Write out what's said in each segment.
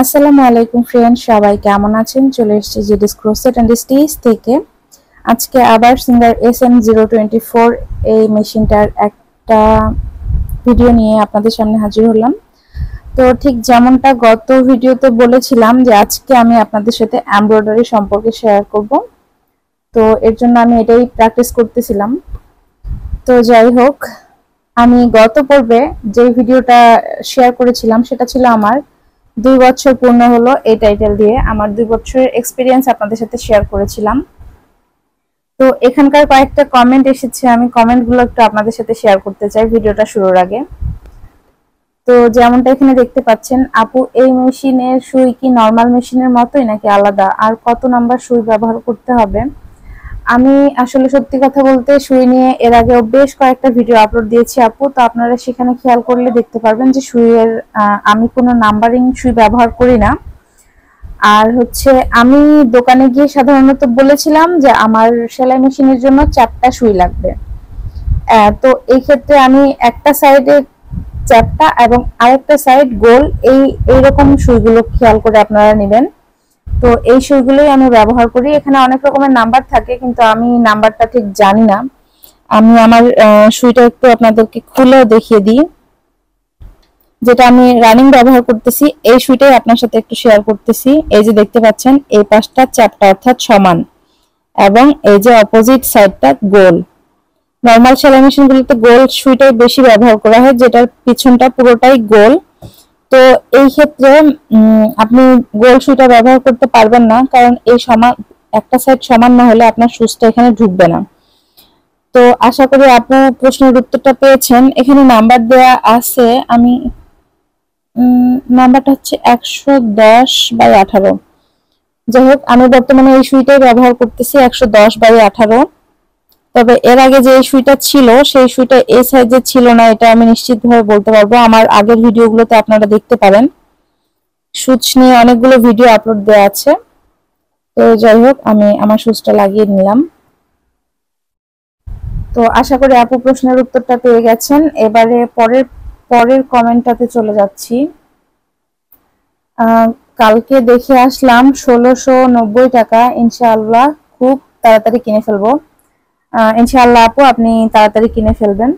আসসালামু আলাইকুম ফ্রেন্ড, সবাই কেমন আছেন? চলে এসেছি জিডিস ক্রোসেট অ্যান্ড স্টিচ থেকে। আজকে আবার সিঙ্গার SM024 এই মেশিনটার একটা ভিডিও নিয়ে আপনাদের সামনে হাজির হলাম। তো ঠিক যেমনটা গত ভিডিওতে বলেছিলাম যে আজকে আমি আপনাদের সাথে এমব্রয়ডারি সম্পর্কে শেয়ার করব। তো এর জন্য আমি এটাই প্র্যাকটিস করতেছিলাম। তো যাই হোক, আমি গত পর্বে যে ভিডিওটা শেয়ার করেছিলাম সেটা ছিল আমার 2 বছর পূর্ণ হলো এই টাইটেল দিয়ে আমার 2 বছরের এক্সপিরিয়েন্স আপনাদের সাথে শেয়ার করেছিলাম। তো এখানকার কয়েকটা কমেন্ট এসেছে, আমি কমেন্টগুলো একটু আপনাদের সাথে শেয়ার করতে চাই ভিডিওটা শুরুর আগে। তো যেমনটা এখানে দেখতে পাচ্ছেন, আপু এই মেশিনের সুই কি নরমাল মেশিনের মতোই নাকি আলাদা, আর কত নাম্বার সুই ব্যবহার করতে হবে? আমি আসলে সত্যি কথা বলতে সুই নিয়ে এর আগেও বেশ কয়েকটা ভিডিও আপলোড দিয়েছি আপু, তো আপনারা সেখানে খেয়াল করলে দেখতে পারবেন যে সুইয়ের আমি কোনো নাম্বারিং সুই ব্যবহার করি না। আর হচ্ছে আমি দোকানে গিয়ে সাধারণত বলেছিলাম যে আমার সেলাই মেশিনের জন্য 4টা সুই লাগবে। তো এই ক্ষেত্রে আমি একটা সাইডে 4টা এবং আরেকটা সাইড গোল, এইরকম সুইগুলো খেয়াল করে আপনারা নেবেন। তো এই সুইগুলোই আমি ব্যবহার করি। এখানে অনেক রকমের নাম্বার থাকে, কিন্তু আমি নাম্বারটা ঠিক জানি না। আমি আমার সুইটা একটু আপনাদেরকে খুলে দেখিয়ে দিই। যেটা আমি রানিং ব্যবহার করতেছি এই সুইটাই আপনার সাথে একটু শেয়ার করতেছি। এই যে দেখতে পাচ্ছেন, এই পাশটা চ্যাপ্টা অর্থাৎ সমান এবং এই যে অপোজিট সাইডটা গোল। নরমাল সেলাই মেশিনগুলোতে গোল সুইটাই বেশি ব্যবহার করা হয়, যেটার পিছনটা পুরোটাই গোল। তো এই ক্ষেত্রে আপনি গোল সুইটা ব্যবহার করতে পারবেন না, কারণ এই সমান একটা সাইড সমান না হলে আপনার সুইচটা এখানে ঢুকবে না। তো আশা করি আপনারা প্রশ্নের উত্তরটা পেয়েছেন। এখানে নাম্বার দেয়া আছে, আমি নাম্বারটা হচ্ছে 110/18। যাই হোক, আমি বর্তমানে এই সুইটাই ব্যবহার করতেছি 110/18। তবে এর আগে যে সুইটা ছিল সেই সুইটা এই সাইজে ছিল না, এটা আমি নিশ্চিতভাবে বলতে পারবো। আমার আগের ভিডিওগুলোতে আপনারা দেখতে পারেন, সুচ নিয়ে অনেকগুলো ভিডিও আপলোড দেওয়া আছে। তো যাই হোক, আমি আমার সুচটা লাগিয়ে নিলাম। তো আশা করি আপু প্রশ্নের উত্তরটা পেয়ে গেছেন। এবারে পরের কমেন্টটাতে চলে যাচ্ছি। কালকে দেখে আসলাম 1690 টাকা, ইনশাআল্লাহ খুব তাড়াতাড়ি কিনে ফেলবো। ইনশাআল্লাহ আপু, আপনি তাড়াতাড়ি কিনে ফেলবেন।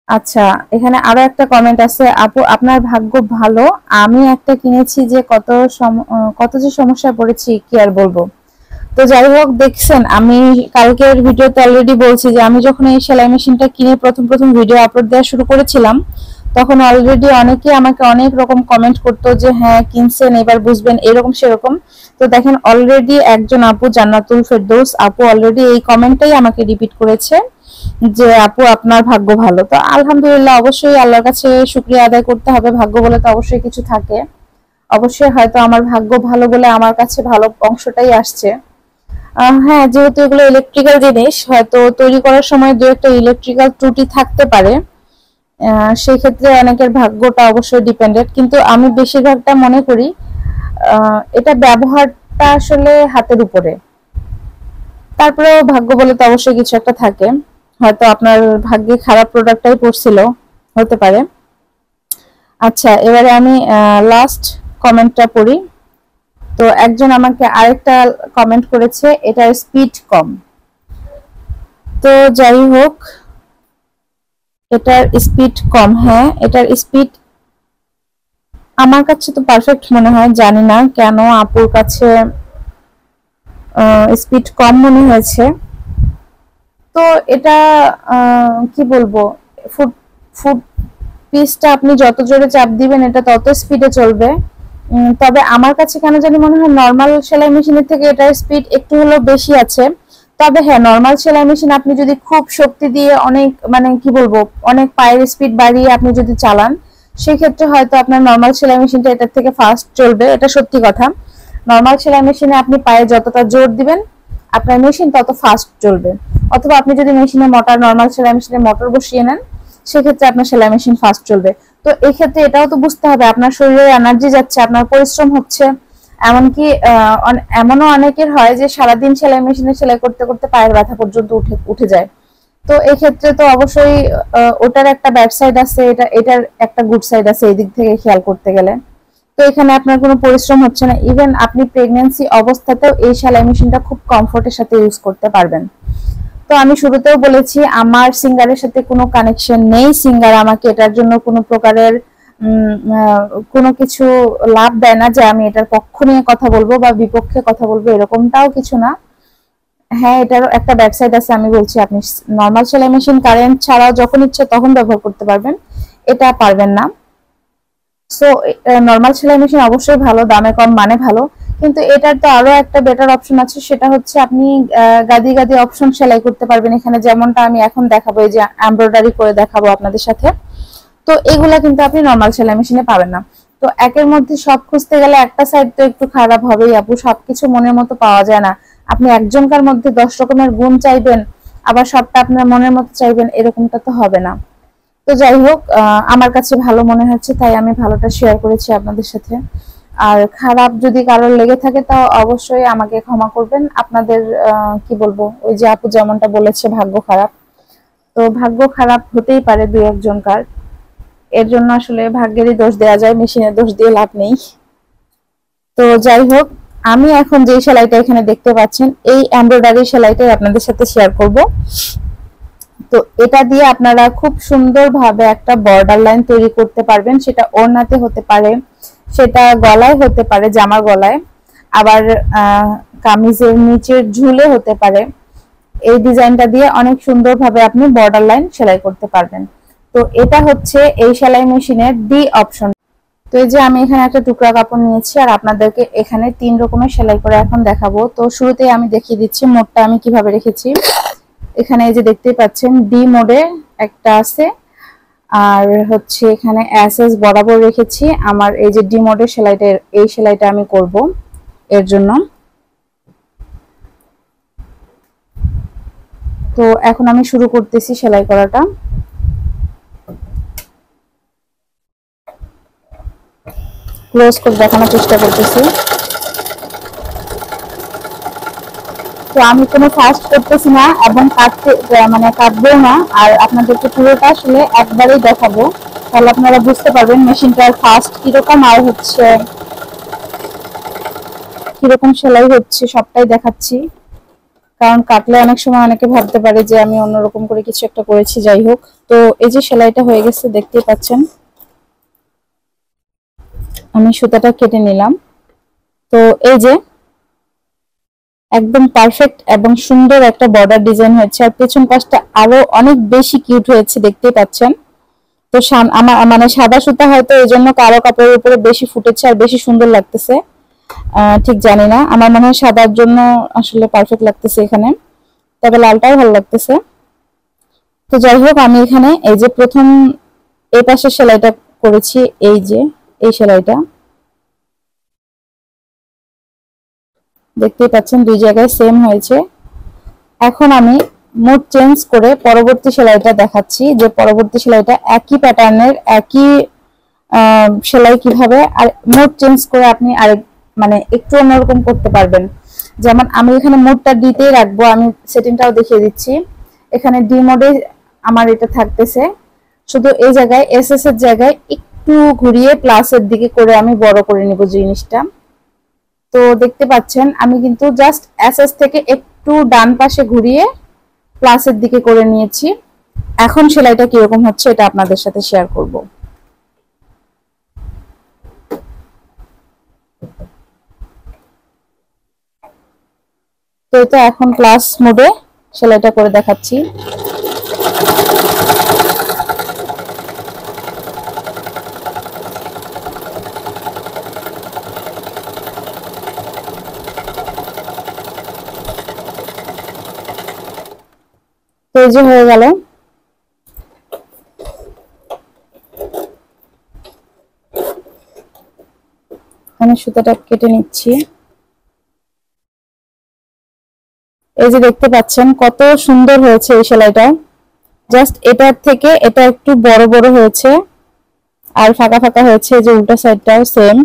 আচ্ছা, এখানে আরো একটা কমেন্ট আছে, আপু আপনার ভাগ্য ভালো, আমি একটা কিনেছি যে কত যে সমস্যায় পড়েছি কি আর বলবো। তো যাই হোক, দেখছেন আমি কালকের ভিডিওতে অলরেডি বলছি যে আমি যখন এই সেলাই মেশিনটা কিনে প্রথম ভিডিও আপলোড দেওয়া শুরু করেছিলাম, তখন অলরেডি অনেকে আমাকে অনেক রকম কমেন্ট করতো যে হ্যাঁ কিনছেন এবার বুঝবেন এরকম সেরকম। তো দেখেন, অলরেডি একজন আপু, জান্নাতুল ফেরদৌস আপু, অলরেডি এই কমেন্টটাই আমাকে রিপিট করেছে যে আপু আপনার ভাগ্য ভালো। তো আলহামদুলিল্লাহ, অবশ্যই আল্লাহর কাছে শুকরিয়া আদায় করতে হবে। ভাগ্য বলে তো অবশ্যই কিছু থাকে, অবশ্যই হয়তো আমার ভাগ্য ভালো বলে আমার কাছে ভালো অংশটাই আসছে। হ্যাঁ, যেহেতু এগুলো ইলেকট্রিক্যাল জিনিস, হয়তো তৈরি করার সময় দু একটা ইলেকট্রিক্যাল ত্রুটি থাকতে পারে, সেই ক্ষেত্রে অনেকের ভাগ্যটা অবশ্যই ডিপেন্ডেন্ট। কিন্তু আমি বেশিরভাগটা মনে করি এটা ব্যবহারটা আসলে হাতের উপরে। তারপরেও ভাগ্য বলে তো অবশ্যই কিছু একটা থাকে, হয়তো আপনার ভাগ্যে খারাপ প্রোডাক্টটাই পড়ছিল, হতে পারে। আচ্ছা, এবারে আমি লাস্ট কমেন্টটা পড়ি। তো একজন আমাকে আরেকটা কমেন্ট করেছে, এটার স্পিড কম। তো যাই হোক, এটার স্পিড কম, হ্যাঁ এটার স্পিড আমার কাছে তো পারফেক্ট মনে হয়, জানি না কেন আপুর কাছে স্পিড কম মনে হয়েছে। তো এটা কি বলবো, ফুট ফুট পিসটা আপনি যত জোরে চাপ দিবেন এটা তত স্পিডে চলবে। তবে আমার কাছে কেন জানি মনে হয় নরমাল সেলাই মেশিনের থেকে এটার স্পিড একটু হলেও বেশি আছে। তবে হ্যাঁ, নরমাল সেলাই মেশিন আপনি যদি খুব শক্তি দিয়ে অনেক, মানে কি বলবো, অনেক পায়ের স্পিড বাড়িয়ে আপনি যদি চালান, সেক্ষেত্রে হয়তো আপনার নরমাল সেলাই মেশিনটা এটার থেকে ফাস্ট চলবে, এটা সত্যি কথা। নরমাল সেলাই মেশিনে আপনি পায়ে যতটা জোর দিবেন আপনার মেশিন তত ফাস্ট চলবে। অথবা আপনি যদি মেশিনে মোটর, নরমাল সেলাই মেশিনে মোটর বসিয়ে নেন, সেক্ষেত্রে আপনার সেলাই মেশিন ফাস্ট চলবে। তো এই ক্ষেত্রে এটাও তো বুঝতে হবে আপনার শরীরে এনার্জি যাচ্ছে, আপনার পরিশ্রম হচ্ছে। এমনকি এমনও অনেকের হয় যে সারাদিন সেলাই মেশিনে সেলাই করতে করতে পায়ের ব্যথা পর্যন্ত উঠে যায়। তো এই ক্ষেত্রে তো অবশ্যই ওটার একটা ব্যাড সাইড আছে, এটার একটা গুড সাইড আছে এই দিক থেকে খেয়াল করতে গেলে। তো এখানে আপনার কোনো পরিশ্রম হচ্ছে না, ইভেন আপনি প্রেগন্যান্সি অবস্থাতেও এই সেলাই মেশিনটা খুব কমফোর্টের সাথে ইউজ করতে পারবেন। তো আমি শুরুতেও বলেছি আমার সিঙ্গারের সাথে কোনো কানেকশন নেই, সিঙ্গার আমাকে এটার জন্য কোনো প্রকারের কোনো কিছু লাভ দেয় না যে আমি এটার পক্ষ নিয়ে কথা বলবো বা বিপক্ষে কথা বলবো, এরকমটাও কিছু না। হ্যাঁ, এটারও একটা ব্যাক সাইড আছে, আমি বলছি আপনি নর্মাল সেলাই মেশিন কারেন্ট ছাড়াও যখন ইচ্ছে তখন ব্যবহার করতে পারবেন, এটা পারবেন না। সো নর্মাল সেলাই মেশিন অবশ্যই ভালো, দামে কম মানে ভালো, কিন্তু এটার তো আরো একটা বেটার অপশন আছে, সেটা হচ্ছে আপনি গাদি গাদি অপশন সেলাই করতে পারবেন এখানে, যেমনটা আমি এখন দেখাবো, এই যে এমব্রয়ডারি করে দেখাবো আপনাদের সাথে। তো এগুলা কিন্তু আপনি নর্মাল সেলাই মেশিনে পাবেন না। তো একের মধ্যে সব খুঁজতে গেলে একটা সাইড তো একটু খারাপ হবেই আপু, সবকিছু মনের মতো পাওয়া যায় না। আপনি একজনকার মধ্যে 10 রকমের গুণ চাইবেন, আবার সবটা আপনার মনের মতো চাইবেন, এরকমটা তো হবে না। তো যাই হোক, আমার কাছে ভালো মনে হচ্ছে তাই আমি ভালোটা শেয়ার করেছি আপনাদের সাথে। আর খারাপ যদি কারোর লেগে থাকে তাও অবশ্যই আমাকে ক্ষমা করবেন। আপনাদের কি বলবো, ওই যে আপু যেমনটা বলেছে ভাগ্য খারাপ, তো ভাগ্য খারাপ হতেই পারে দুই একজনকার, এর জন্য আসলে ভাগ্যেরই দোষ দেওয়া যায়, মেশিনের দোষ দিয়ে লাভ নেই। তো যাই হোক, আমি এখন যে সেলাইটা এখানে দেখতে পাচ্ছেন এই এমব্রয়ডারি সেলাইটাই আপনাদের সাথে শেয়ার করব। তো এটা দিয়ে আপনারা খুব সুন্দরভাবে একটা বর্ডার লাইন তৈরি করতে পারবেন, সেটা ওড়নাতে হতে পারে, সেটা গলায় হতে পারে, জামার গলায়, আবার কামিজের নিচের ঝুলে হতে পারে। এই ডিজাইনটা দিয়ে অনেক সুন্দরভাবে আপনি বর্ডার লাইন সেলাই করতে পারবেন। তো এটা হচ্ছে এই সেলাই মেশিনের ডি অপশন। তো এই যে আমি এখানে একটা টুকরা কাপড় নিয়েছি আর আপনাদেরকে এখানে 3 রকমের সেলাই করে এখন দেখাবো। তো শুরুতেই আমি দেখিয়ে দিচ্ছি মোডটা আমি কিভাবে রেখেছি। এখানে এই যে দেখতেই পাচ্ছেন ডি মোডে একটা আছে, আর হচ্ছে এখানে এসএস বরাবর রেখেছি। আমার এই যে ডি মোডের সেলাইটা, এই সেলাইটা আমি করব এর জন্য। তো এখন আমি শুরু করতেছি সেলাই করাটা। ক্লোজ করে দেখানোর চেষ্টা করতেছি। তো আমি কোনো ফাস্ট করতেছি না এবং কাটবেও না, আর আপনাদেরকে পুরোটা আসলে একবারেই দেখাবো, তাহলে আপনারা বুঝতে পারবেন মেশিনটার ফাস্ট কিরকম আর হচ্ছে কিরকম সেলাই হচ্ছে, সবটাই দেখাচ্ছি। কারণ কাটলে অনেক সময় অনেকে ভাবতে পারে যে আমি অন্যরকম করে কিছু একটা করেছি। যাই হোক, তো এই যে সেলাইটা হয়ে গেছে দেখতেই পাচ্ছেন, আমি সুতাটা কেটে নিলাম। তো এই যে একদম পারফেক্ট এবং সুন্দর একটা বর্ডার ডিজাইন হয়েছে, আর পেছন পাশটা আরো অনেক বেশি কিউট হয়েছে, দেখতেই পাচ্ছেন। তো আমার মানে সাদা সুতা হয়তো এই জন্য কালো কাপড়ের উপরে বেশি ফুটেছে আর বেশি সুন্দর লাগতেছে, ঠিক জানি না, আমার মনে হয় সাদার জন্য আসলে পারফেক্ট লাগতেছে এখানে, তবে লালটাও ভালো লাগতেছে। তো যাই হোক, আমি এখানে এই যে প্রথম এই পাশের সেলাইটা করেছি, এই যে এই সেলাইটা দেখতেই পাচ্ছেন দুই জায়গায় সেম হয়েছে। এখন আমি মোড চেঞ্জ করে পরবর্তী সেলাইটা দেখাচ্ছি, যে পরবর্তী সেলাইটা একই প্যাটার্নের একই সেলাই কিভাবে, আর মোড চেঞ্জ করে আপনি আরেক মানে একটু অন্যরকম করতে পারবেন। যেমন আমি এখানে মোডটা ডিতেই রাখবো, আমি সেটিংটাও দেখিয়ে দিচ্ছি। এখানে ডি মোডে আমার এটা থাকতেছে, শুধু এই জায়গায় এসএস এর জায়গায় একটু ঘুরিয়ে প্লাসের দিকে করে আমি বড় করে নিব জিনিসটা। তো দেখতে পাচ্ছেন আমি কিন্তু জাস্ট এসএস থেকে একটু ডান পাশে ঘুরিয়ে প্লাসের দিকে করে নিয়েছি। এখন সেলাইটা কিরকম হচ্ছে এটা আপনাদের সাথে শেয়ার করব। তো এটা এখন প্লাস মোডে সেলাইটা করে দেখাচ্ছি। তো এই যে হয়ে গেল। আমি সুতাটা কেটে নিচ্ছি। এই যে দেখতে পাচ্ছেন কত সুন্দর হয়েছে এই সেলাইটা, জাস্ট এটার থেকে এটা একটু বড় বড় হয়েছে আর ফাঁকা ফাঁকা হয়েছে, যে উল্টা সাইডটাও সেম,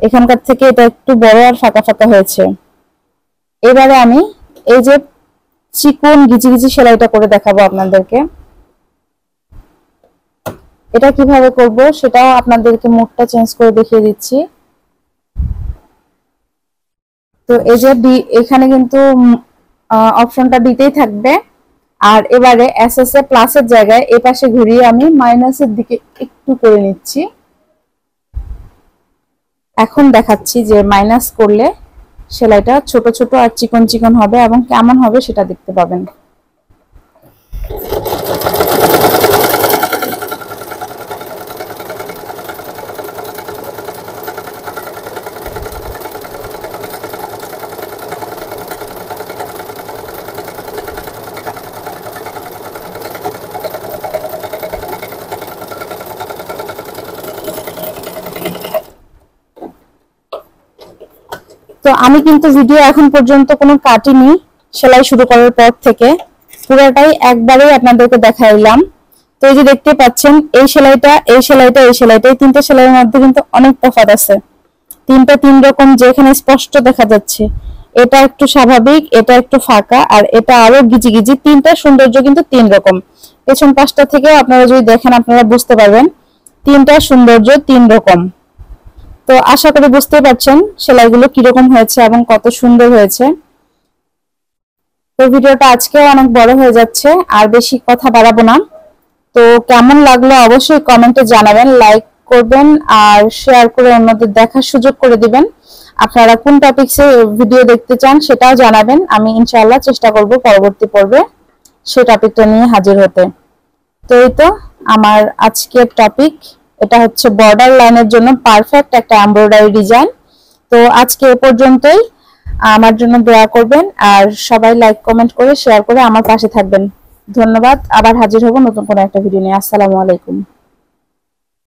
এখানকার থেকে এটা একটু বড় আর ফাঁকা ফাঁকা হয়েছে। এবারে আমি এই যে চিকন গিজি গিজি সেলাইটা করে দেখাবো আপনাদেরকে। এটা কিভাবে করব সেটাও আপনাদেরকে মোডটা চেঞ্জ করে দেখিয়ে দিচ্ছি। তো এই যে এখানে কিন্তু অপশনটা দিতেই থাকবে। আর এবারে এসএস এ প্লাসের জায়গায় এই পাশে ঘুরিয়ে আমি মাইনাসের দিকে একটু করে নিচ্ছি। এখন দেখাচ্ছি যে মাইনাস করলে সেলাইটা ছোট ছোট আর চিকন চিকন হবে এবং কেমন হবে সেটা দেখতে পাবেন। তো আমি কিন্তু ভিডিও এখন পর্যন্ত কোনো কাটিনি, সেলাই শুরু করার পর থেকে পুরোটাই একবারেই আপনাদেরকে দেখাইলাম। তো এই যে দেখতে পাচ্ছেন এই সেলাইটা এই সেলাইটা এই সেলাইটা, এই তিনটা সেলাইয়ের মধ্যে কিন্তু অনেক তফাৎ আছে। তিনটা তিন রকম, যেখানে স্পষ্ট দেখা যাচ্ছে এটা একটু স্বাভাবিক, এটা একটু ফাঁকা, আর এটা আরো গিজি গিজি। তিনটা সৌন্দর্য কিন্তু তিন রকম। পেছন পাশটা থেকে আপনারা যদি দেখেন আপনারা বুঝতে পারবেন তিনটা সৌন্দর্য তিন রকম। তো আশা করি বুঝতে পারছেন সেলাইগুলো কিরকম হয়েছে এবং কত সুন্দর হয়েছে। তো ভিডিওটা আজকে অনেক বড় হয়ে যাচ্ছে, আর বেশি কথা বাড়াবো না। তো কেমন লাগলো অবশ্যই কমেন্টে জানাবেন, লাইক করবেন আর শেয়ার করে অন্যদের দেখার সুযোগ করে দিবেন। আপনারা কোন টপিকসে ভিডিও দেখতে চান সেটাও জানাবেন। আমি ইনশাআল্লাহ চেষ্টা করব পরবর্তী পর্বে সেই টপিকটা নিয়ে হাজির হতে। তো এই তো আমার আজকের টপিক, এটা হচ্ছে বর্ডার লাইনের জন্য পারফেক্ট একটা এমব্রয়ডারি ডিজাইন। তো আজকে এ পর্যন্তই। আমার জন্য দোয়া করবেন আর সবাই লাইক কমেন্ট করে শেয়ার করে আমার পাশে থাকবেন। ধন্যবাদ। আবার হাজির হব নতুন কোনো একটা ভিডিও নিয়ে। আসসালামু আলাইকুম।